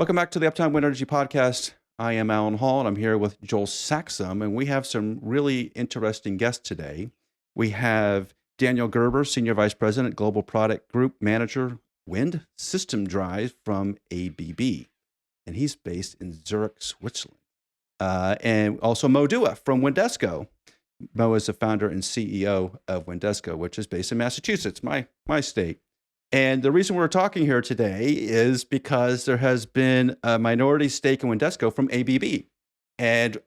Welcome back to the Uptime Wind Energy Podcast. I am Alan Hall, and I'm here with Joel Saxum, and we have some really interesting guests today. We have Daniel Gerber, Senior Vice President, Global Product Group Manager, Wind System Drive from ABB, and he's based in Zurich, Switzerland. And also Mo Dua from WindESCo. Mo is the founder and CEO of WindESCo, which is based in Massachusetts, my state. And the reason we're talking here today is because there has been a minority stake in WindESCo from ABB. And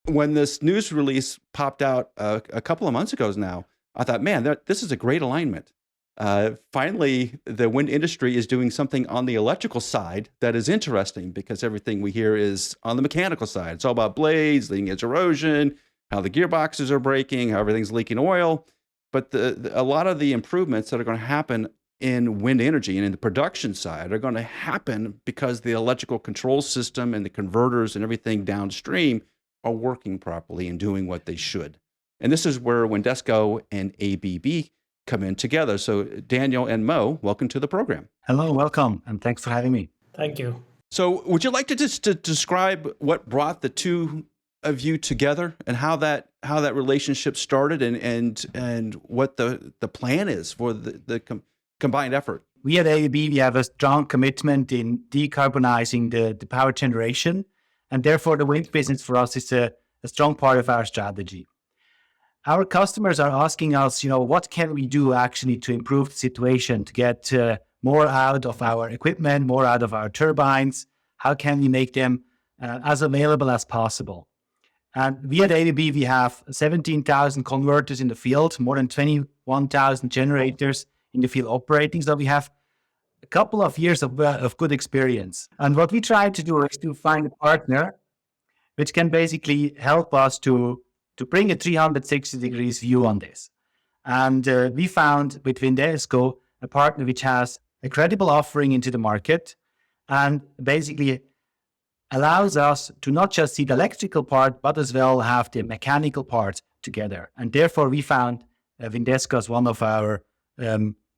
when this news release popped out a couple of months ago now, I thought, man, this is a great alignment. Finally, the wind industry is doing something on the electrical side that is interesting because everything we hear is on the mechanical side. It's all about blades, leading edge erosion, how the gearboxes are breaking, how everything's leaking oil. But a lot of the improvements that are going to happen in wind energy and in the production side are going to happen because the electrical control system and the converters and everything downstream are working properly and doing what they should. And this is where WindESCo and ABB come in together. So Daniel and Mo, welcome to the program. Hello, welcome, and thanks for having me. Thank you. So would you like to just to describe what brought the two of you together and how that relationship started and what the plan is for the combined effort? We at ABB, we have a strong commitment in decarbonizing the power generation, and therefore the wind business for us is a strong part of our strategy. Our customers are asking us, what can we do actually to improve the situation, to get more out of our equipment, more out of our turbines? How can we make them as available as possible? And we at ABB, we have 17,000 converters in the field, more than 21,000 generators in the field operating. So we have a couple of years of good experience. And what we try to do is to find a partner which can basically help us to bring a 360 degrees view on this. And we found with WindESCo a partner which has a credible offering into the market and basically allows us to not just see the electrical part, but as well have the mechanical part together. And therefore we found WindESCo as one of our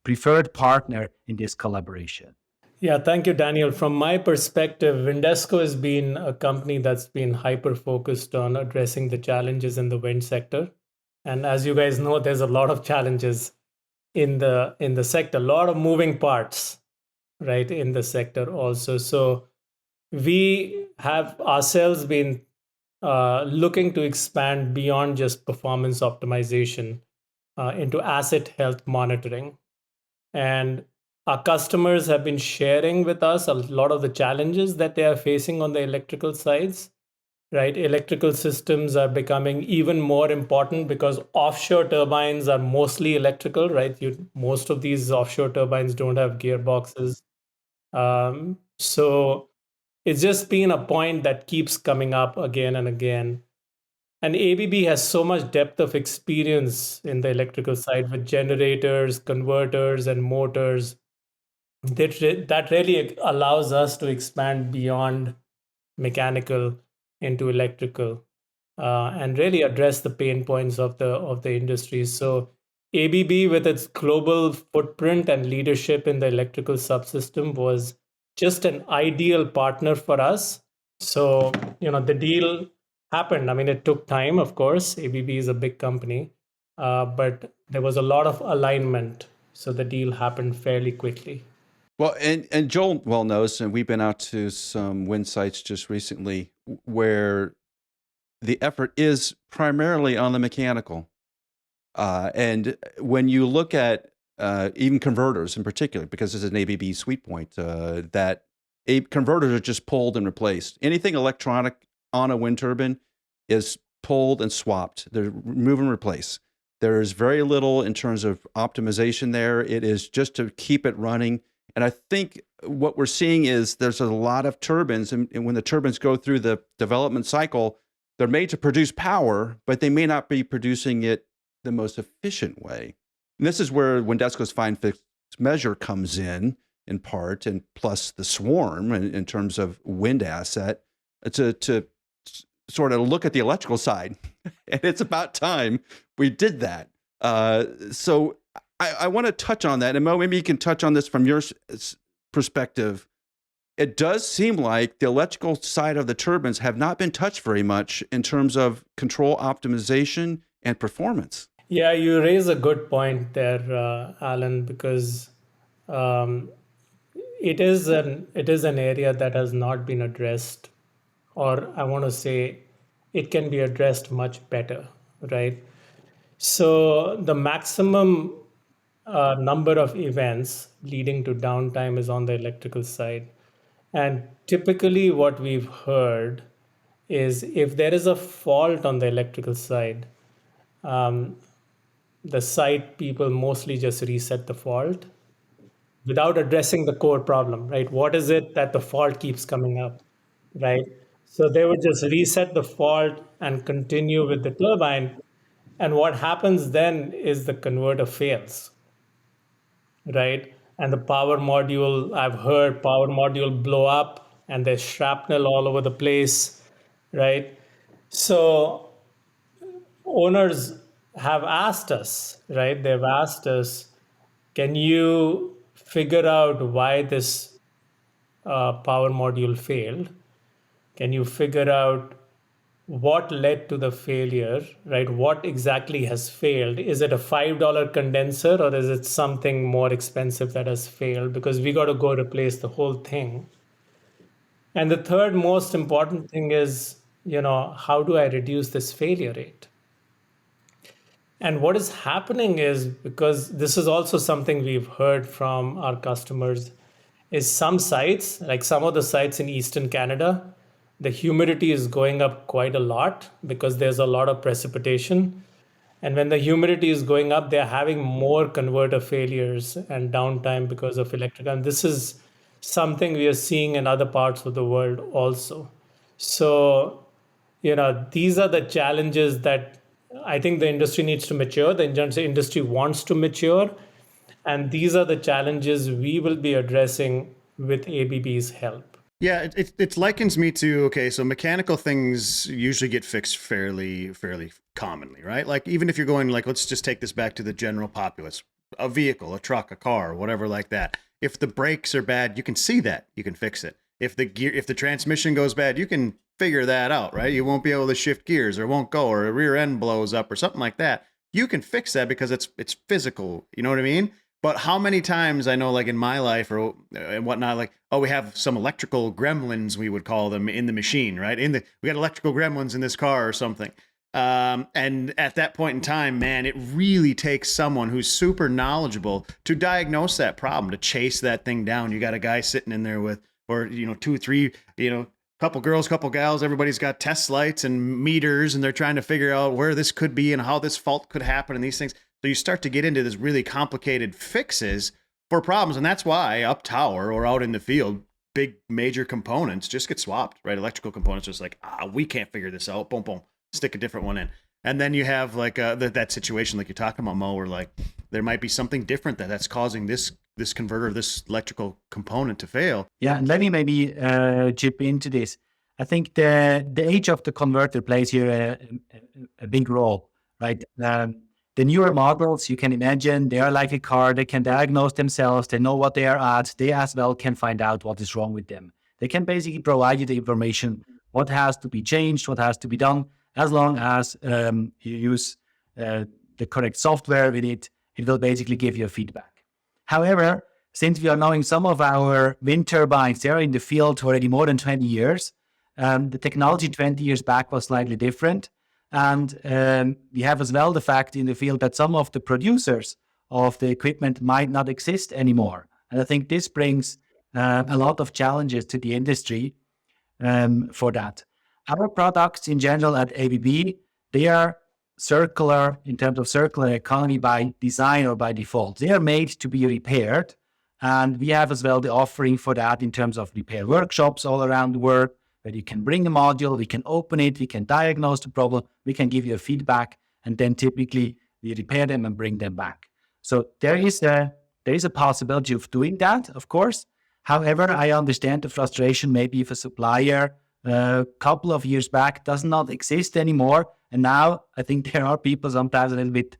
preferred partner in this collaboration. Yeah, thank you, Daniel. From my perspective, WindESCo has been a company that's been hyper-focused on addressing the challenges in the wind sector. And as you guys know, there's a lot of challenges in the sector, a lot of moving parts, right, in the sector also. So we have ourselves been looking to expand beyond just performance optimization into asset health monitoring. And our customers have been sharing with us a lot of the challenges that they are facing on the electrical sides, right? Electrical systems are becoming even more important because offshore turbines are mostly electrical, right? Most of these offshore turbines don't have gearboxes. So it's just been a point that keeps coming up again and again. And ABB has so much depth of experience in the electrical side with generators, converters, and motors that really allows us to expand beyond mechanical into electrical and really address the pain points of the industry. So ABB, with its global footprint and leadership in the electrical subsystem, was just an ideal partner for us. So the deal happened. I mean, it took time, of course. ABB is a big company, but there was a lot of alignment. So the deal happened fairly quickly. Well, and Joel well knows, and we've been out to some wind sites just recently where the effort is primarily on the mechanical. And when you look at even converters in particular, because this is an ABB sweet point, that converters are just pulled and replaced. Anything electronic on a wind turbine is pulled and swapped. They're remove and replace. There's very little in terms of optimization there. It is just to keep it running. And I think what we're seeing is there's a lot of turbines, and when the turbines go through the development cycle, they're made to produce power, but they may not be producing it the most efficient way. And this is where WindESCo's fine fixed measure comes in part, and plus the swarm in terms of wind asset to sort of look at the electrical side. And it's about time we did that. So I want to touch on that. And Mo, maybe you can touch on this from your perspective. it does seem like the electrical side of the turbines have not been touched very much in terms of control optimization and performance. Yeah, you raise a good point there, Alan, because um, it is an area that has not been addressed, or I want to say it can be addressed much better, right? So the maximum number of events leading to downtime is on the electrical side. And typically, what we've heard is if there is a fault on the electrical side, the site people mostly just reset the fault without addressing the core problem, right? What is it that the fault keeps coming up, right? So they would just reset the fault and continue with the turbine. And what happens then is the converter fails, right? And the power module, I've heard power module blow up and there's shrapnel all over the place, right? So owners have asked us, right? They've asked us, can you figure out why this power module failed? Can you figure out what led to the failure, right? What exactly has failed? Is it a $5 condenser or is it something more expensive that has failed? Because we got to go replace the whole thing. And the third most important thing is, how do I reduce this failure rate? And what is happening is, because this is also something we've heard from our customers, is some sites, like some of the sites in Eastern Canada, the humidity is going up quite a lot because there's a lot of precipitation. And when the humidity is going up, they're having more converter failures and downtime because of electrical. And this is something we are seeing in other parts of the world also. So, these are the challenges that I think the industry needs to mature. The industry wants to mature. And these are the challenges we will be addressing with ABB's help. Yeah, it likens me to, okay, so mechanical things usually get fixed fairly commonly, right? Like even if you're going like, let's just take this back to the general populace, a vehicle, a truck, a car, whatever like that. If the brakes are bad, you can see that, you can fix it. If the transmission goes bad, you can figure that out, right? You won't be able to shift gears or won't go, or a rear end blows up or something like that. You can fix that because it's physical, you know what I mean? But how many times I know, like in my life or and whatnot, like, oh, we have some electrical gremlins, we would call them, in the machine, right? We got electrical gremlins in this car or something. And at that point in time, man, it really takes someone who's super knowledgeable to diagnose that problem, to chase that thing down. You got a guy sitting in there with, or, 2, 3, couple girls, couple gals, everybody's got test lights and meters, and they're trying to figure out where this could be and how this fault could happen and these things. So you start to get into this really complicated fixes for problems. And that's why up tower or out in the field, big major components just get swapped, right? Electrical components just like, we can't figure this out. Boom, boom, stick a different one in. And then you have like that situation like you're talking about, Mo, where like there might be something different that's causing this converter, this electrical component to fail. Yeah, and let me maybe chip into this. I think the age of the converter plays here a big role, right? The newer models, you can imagine, they are like a car. They can diagnose themselves. They know what they are at. They as well can find out what is wrong with them. They can basically provide you the information, what has to be changed, what has to be done. As long as you use the correct software with it, it will basically give you a feedback. However, since we are knowing some of our wind turbines, they are in the field already more than 20 years. The technology 20 years back was slightly different. And we have as well the fact in the field that some of the producers of the equipment might not exist anymore. And I think this brings a lot of challenges to the industry for that. Our products in general at ABB, they are circular in terms of circular economy by design or by default. They are made to be repaired. And we have as well the offering for that in terms of repair workshops all around the world, where you can bring a module, we can open it, we can diagnose the problem, we can give you a feedback, and then typically we repair them and bring them back. So there is a possibility of doing that, of course. However, I understand the frustration maybe if a supplier a couple of years back does not exist anymore. And now I think there are people sometimes a little bit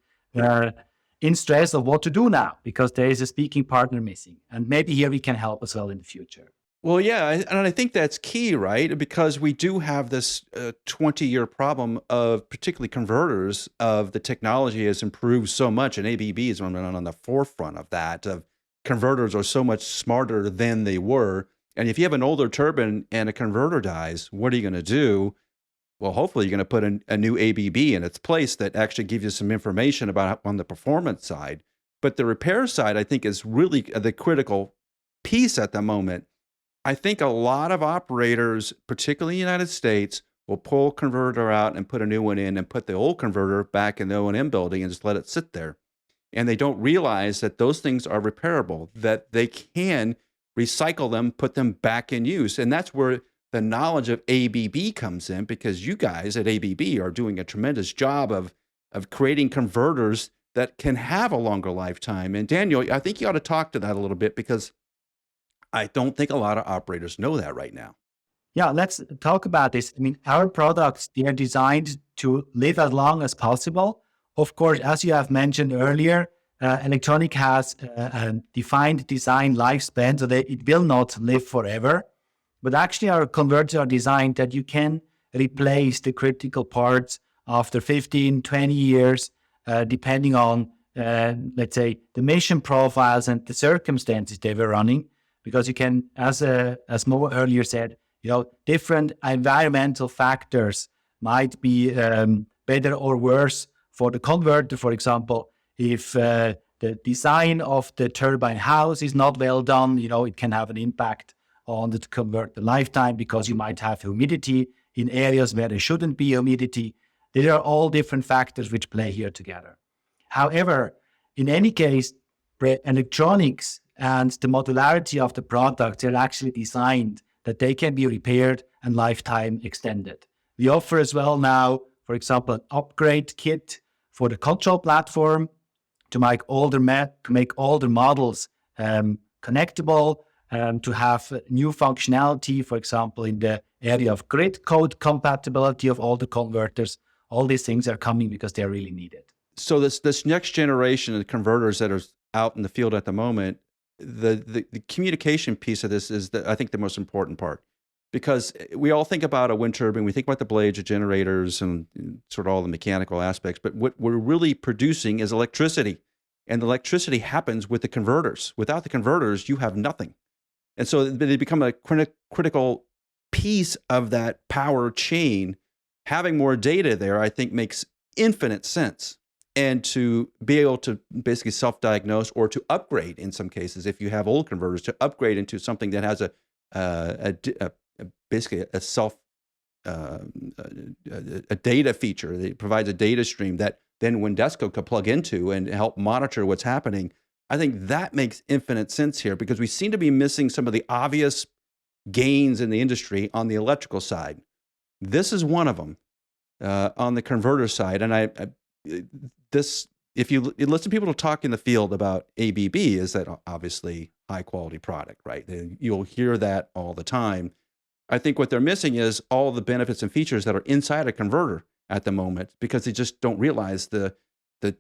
in stress of what to do now because there is a speaking partner missing. And maybe here we can help as well in the future. Well, yeah, and I think that's key, right? Because we do have this 20-year problem of particularly converters of the technology has improved so much, and ABB is on the forefront of that. Of converters are so much smarter than they were, and if you have an older turbine and a converter dies, what are you going to do? Well, hopefully you're going to put a new ABB in its place that actually gives you some information about on the performance side. But the repair side, I think, is really the critical piece at the moment. I think a lot of operators, particularly in the United States, will pull a converter out and put a new one in and put the old converter back in the O&M building and just let it sit there. And they don't realize that those things are repairable, that they can recycle them, put them back in use. And that's where the knowledge of ABB comes in, because you guys at ABB are doing a tremendous job of creating converters that can have a longer lifetime. And Daniel, I think you ought to talk to that a little bit, because I don't think a lot of operators know that right now. Yeah, let's talk about this. I mean, our products, they are designed to live as long as possible. Of course, as you have mentioned earlier, electronic has a defined design lifespan, so that it will not live forever. But actually, our converters are designed that you can replace the critical parts after 15, 20 years, depending on, let's say, the mission profiles and the circumstances they were running. Because you can, as Mo earlier said, different environmental factors might be better or worse for the converter. For example, if the design of the turbine house is not well done, it can have an impact on the converter lifetime, because you might have humidity in areas where there shouldn't be humidity. There are all different factors which play here together. However, in any case, electronics and the modularity of the product are actually designed that they can be repaired and lifetime extended. We offer as well now, for example, an upgrade kit for the control platform to make older models connectable, to have new functionality, for example, in the area of grid code compatibility of all the converters. All these things are coming because they're really needed. So this next generation of converters that are out in the field at the moment, the communication piece of this is, I think, the most important part, because we all think about a wind turbine, we think about the blades, the generators, and sort of all the mechanical aspects, but what we're really producing is electricity, and the electricity happens with the converters. Without the converters, you have nothing. And so they become a critical piece of that power chain. Having more data there, I think, makes infinite sense. And to be able to basically self-diagnose, or to upgrade in some cases, if you have old converters, to upgrade into something that has basically a data feature that provides a data stream that then WindESCo could plug into and help monitor what's happening. I think that makes infinite sense here, because we seem to be missing some of the obvious gains in the industry on the electrical side. This is one of them on the converter side. And if you listen to people talk in the field about ABB, is that obviously high quality product, right? You'll hear that all the time. I think what they're missing is all the benefits and features that are inside a converter at the moment, because they just don't realize the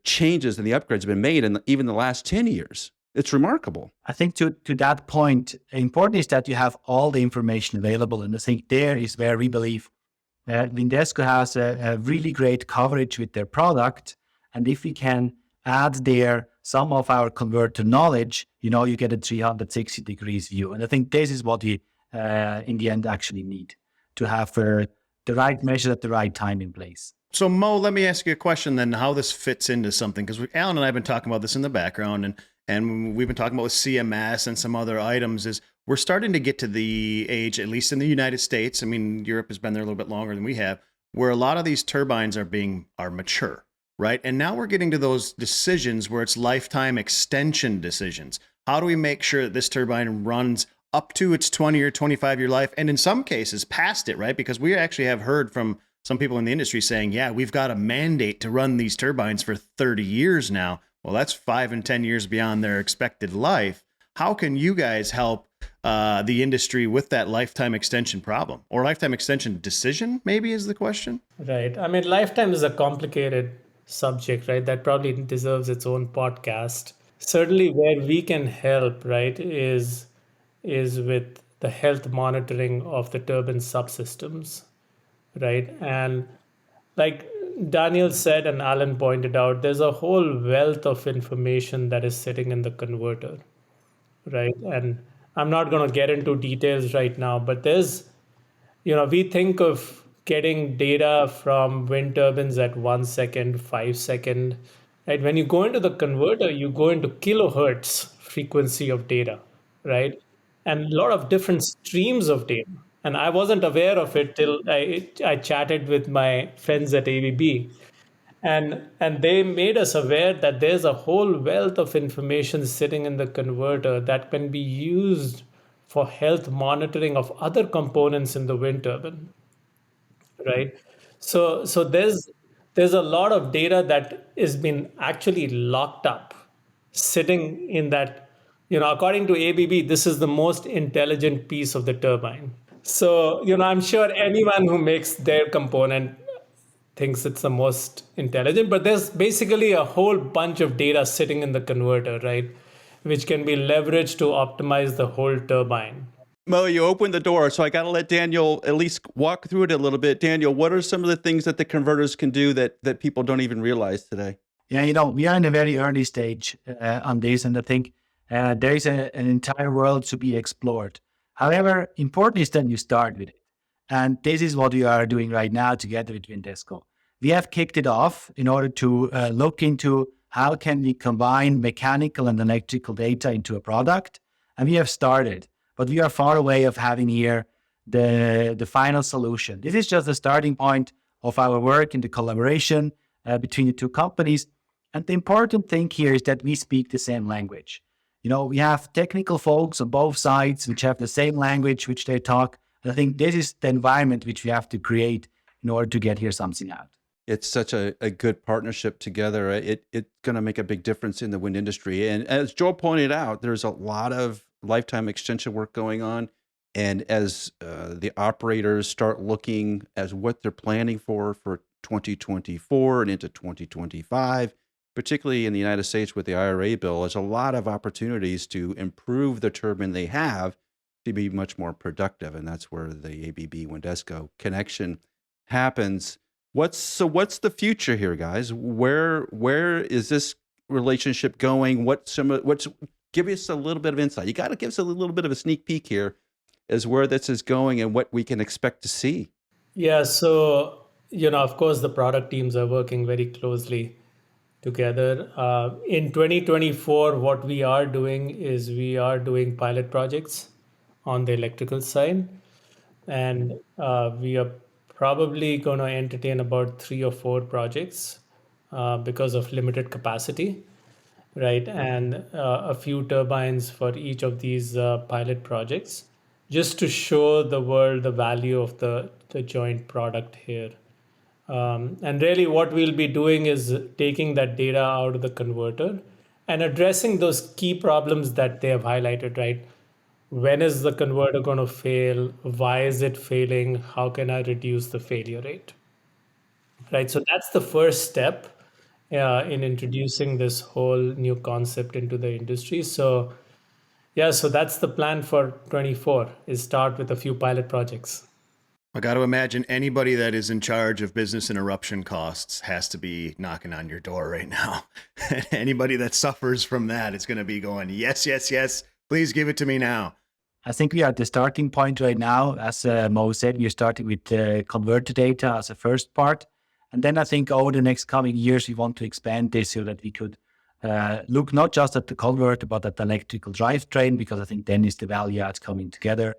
changes and the upgrades have been made in even the last 10 years. It's remarkable. I think to that point, important is that you have all the information available. And I think there is where we believe WindESCo has a really great coverage with their product. And if we can add there some of our converter knowledge, you get a 360 degrees view. And I think this is what we, in the end, actually need to have the right measure at the right time in place. So Mo, let me ask you a question then, how this fits into something, because Alan and I have been talking about this in the background, and we've been talking about with CMS and some other items, is we're starting to get to the age, at least in the United States, I mean, Europe has been there a little bit longer than we have, where a lot of these turbines are mature, right? And now we're getting to those decisions where it's lifetime extension decisions. How do we make sure that this turbine runs up to its 20 or 25-year life, and in some cases past it, right? Because we actually have heard from some people in the industry saying, yeah, we've got a mandate to run these turbines for 30 years now. Well, that's 5 and 10 years beyond their expected life. How can you guys help the industry with that lifetime extension problem, or lifetime extension decision, maybe is the question? Right. I mean, lifetime is a complicated subject, right? That probably deserves its own podcast. Certainly where we can help, right, is with the health monitoring of the turbine subsystems, right? And like Daniel said and Alan pointed out, there's a whole wealth of information that is sitting in the converter, right? And I'm not going to get into details right now, but we think of getting data from wind turbines at 1 second, 5 second, right? When you go into the converter, you go into kilohertz frequency of data, right? And a lot of different streams of data. And I wasn't aware of it till I chatted with my friends at ABB. And they made us aware that there's a whole wealth of information sitting in the converter that can be used for health monitoring of other components in the wind turbine, right? So there's a lot of data that is been actually locked up, sitting in that. According to ABB, this is the most intelligent piece of the turbine. So I'm sure anyone who makes their component thinks it's the most intelligent, but there's basically a whole bunch of data sitting in the converter, right? Which can be leveraged to optimize the whole turbine. Mo, you opened the door, so I got to let Daniel at least walk through it a little bit. Daniel, what are some of the things that the converters can do that people don't even realize today? Yeah, we are in a very early stage on this, and I think there is an entire world to be explored. However, important is that you start with it. And this is what we are doing right now together with WindESCo. We have kicked it off in order to look into how can we combine mechanical and electrical data into a product. And we have started, but we are far away of having here the final solution. This is just the starting point of our work in the collaboration between the two companies. And the important thing here is that we speak the same language. We have technical folks on both sides which have the same language which they talk. I think this is the environment which we have to create in order to get here something out. It's such a good partnership together. It's going to make a big difference in the wind industry. And as Joel pointed out, there's a lot of lifetime extension work going on. And as the operators start looking as what they're planning for 2024 and into 2025, particularly in the United States with the IRA bill, there's a lot of opportunities to improve the turbine they have to be much more productive. And that's where the ABB WindESCo connection happens. What's the future here, guys? Where is this relationship going? Give us a little bit of insight. You got to give us a little bit of a sneak peek here as where this is going and what we can expect to see. Yeah, so of course the product teams are working very closely together. In 2024, what we are doing is we are doing pilot projects on the electrical side. And we are probably going to entertain about 3 or 4 projects because of limited capacity, right? And a few turbines for each of these pilot projects, just to show the world the value of the joint product here. And really what we'll be doing is taking that data out of the converter and addressing those key problems that they have highlighted, right? When is the converter going to fail? Why is it failing? How can I reduce the failure rate? Right. So that's the first step in introducing this whole new concept into the industry. So so that's the plan for 24 is start with a few pilot projects. I got to imagine anybody that is in charge of business interruption costs has to be knocking on your door right now. Anybody that suffers from that is going to be going, yes, yes, yes. Please give it to me now. I think we are at the starting point right now. As Mo said, we are starting with converter data as a first part. And then I think over the next coming years, we want to expand this so that we could look not just at the converter, but at the electrical drivetrain, because I think then is the value adds coming together.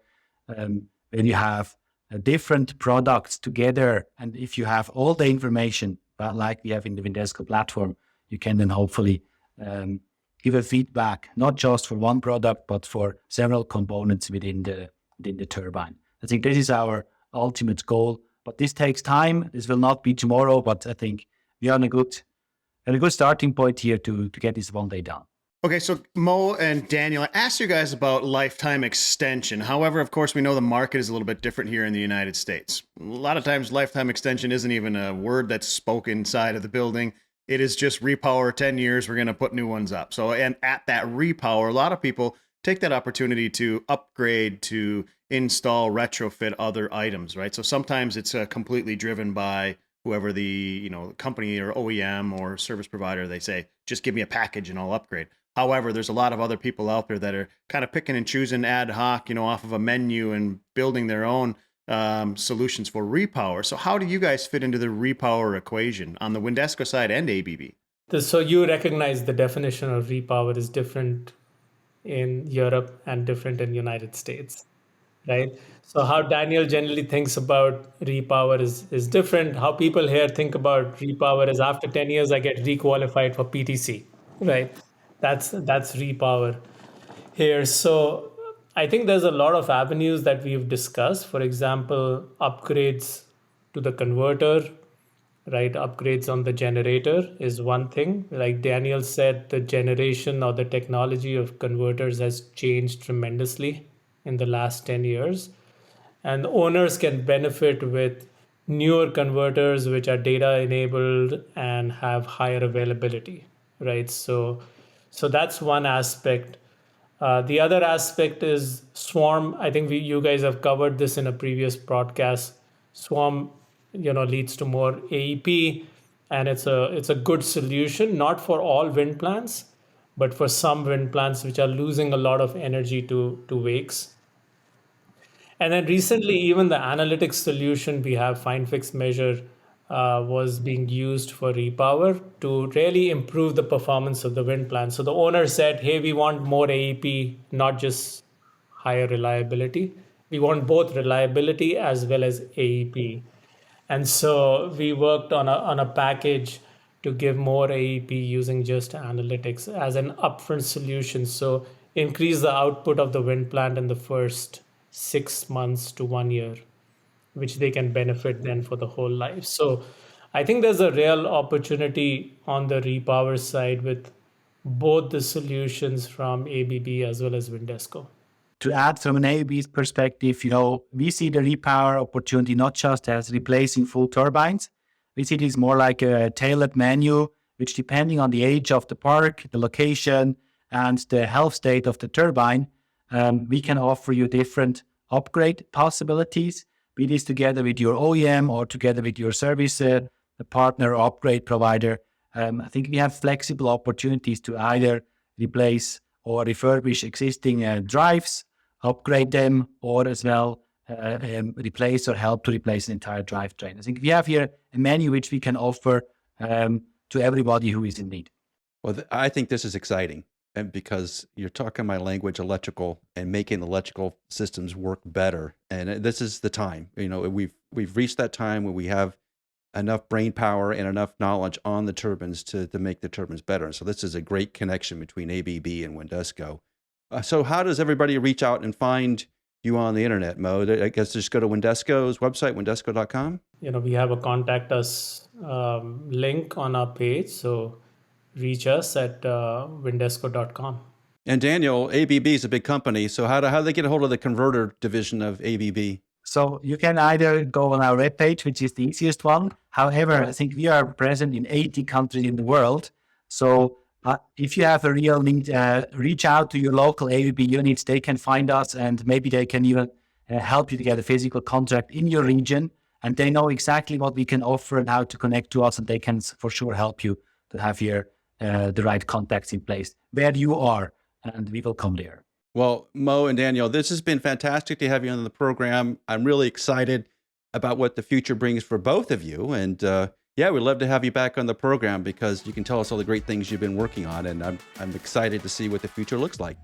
When you have different products together, and if you have all the information, like we have in the WindESCo platform, you can then hopefully give a feedback, not just for one product, but for several components within the turbine. I think this is our ultimate goal, but this takes time. This will not be tomorrow, but I think we are on a good starting point here to get this one day done. Okay, so Mo and Daniel, I asked you guys about lifetime extension. However, of course, we know the market is a little bit different here in the United States. A lot of times lifetime extension isn't even a word that's spoken inside of the building. It is just repower 10 years, we're going to put new ones up. So, and at that repower, a lot of people take that opportunity to upgrade, to install, retrofit other items, right? So sometimes it's completely driven by whoever the company or OEM or service provider. They say, just give me a package and I'll upgrade. However, there's a lot of other people out there that are kind of picking and choosing ad hoc, off of a menu and building their own solutions for repower. So how do you guys fit into the repower equation on the WindESCo side and ABB? So you recognize the definition of repower is different in Europe and different in United States, right? So how Daniel generally thinks about repower is different. How people here think about repower is after 10 years, I get requalified for PTC, right? That's repower here. So I think there's a lot of avenues that we've discussed. For example, upgrades to the converter, right? Upgrades on the generator is one thing. Like Daniel said, the generation or the technology of converters has changed tremendously in the last 10 years. And owners can benefit with newer converters, which are data enabled and have higher availability, right? So that's one aspect. The other aspect is Swarm. I think you guys have covered this in a previous broadcast. Swarm, leads to more AEP, and it's a good solution, not for all wind plants, but for some wind plants which are losing a lot of energy to wakes. And then recently, even the analytics solution we have, Find Fix Measure, was being used for repower to really improve the performance of the wind plant. So the owner said, hey, we want more AEP, not just higher reliability. We want both reliability as well as AEP. And so we worked on a package to give more AEP using just analytics as an upfront solution. So increase the output of the wind plant in the first 6 months to 1 year, which they can benefit then for the whole life. So I think there's a real opportunity on the repower side with both the solutions from ABB as well as WindESCo. To add from an ABB's perspective, we see the repower opportunity not just as replacing full turbines. We see this more like a tailored menu, which depending on the age of the park, the location, and the health state of the turbine, we can offer you different upgrade possibilities, be this together with your OEM or together with your service partner or upgrade provider. I think we have flexible opportunities to either replace or refurbish existing drives, upgrade them, or as well replace or help to replace an entire drivetrain. I think we have here a menu which we can offer to everybody who is in need. Well, I think this is exciting, and because you're talking my language, electrical, and making electrical systems work better. And this is the time. We've reached that time where we have enough brain power and enough knowledge on the turbines to make the turbines better. And so this is a great connection between ABB and WindESCo. So how does everybody reach out and find you on the internet, Mo? I guess just go to WindESCo's website, windesco.com. We have a contact us link on our page. So reach us at windesco.com. And Daniel, ABB is a big company. So how do they get a hold of the converter division of ABB? So you can either go on our webpage, which is the easiest one. However, I think we are present in 80 countries in the world. So if you have a real need, reach out to your local ABB units. They can find us, and maybe they can even help you to get a physical contract in your region. And they know exactly what we can offer and how to connect to us. And they can for sure help you to have your the right contacts in place where you are, and we will come there. Well, Mo and Daniel, this has been fantastic to have you on the program. I'm really excited about what the future brings for both of you. And we'd love to have you back on the program because you can tell us all the great things you've been working on. And I'm excited to see what the future looks like.